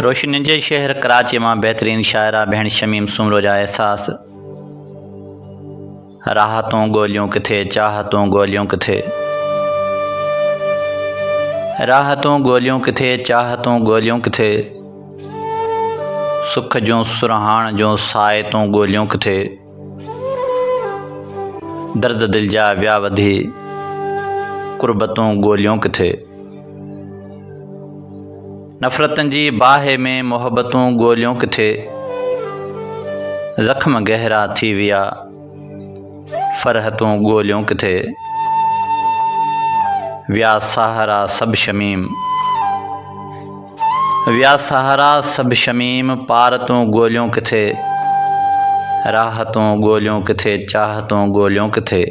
रोशनी जे शहर कराची मां बेहतरीन शायरा भेण शमीम सुमरो जा एहसास। राहतों गोलियों किथे, चाहतों गोलियों किथे, राहतों गोलियों किथे, चाहतों गोलियों किथे, सुख जो सुरहान जो सायतों गोलियों किथे, दर्द दिल जा व्या वधी कुर्बतों गोलियों किथे, नफ़रतन जी बाहे में मोहब्बतों गोलियों किथे, ज़ख्म गहरा थी विया फ़रहतों गोलियों किथे, व्या सहारा सब शमीम, व्या सहारा सब शमीम, पारतों गोलियों किथे, राहतों गोलियों किथे, चाहतों गोलियों किथे।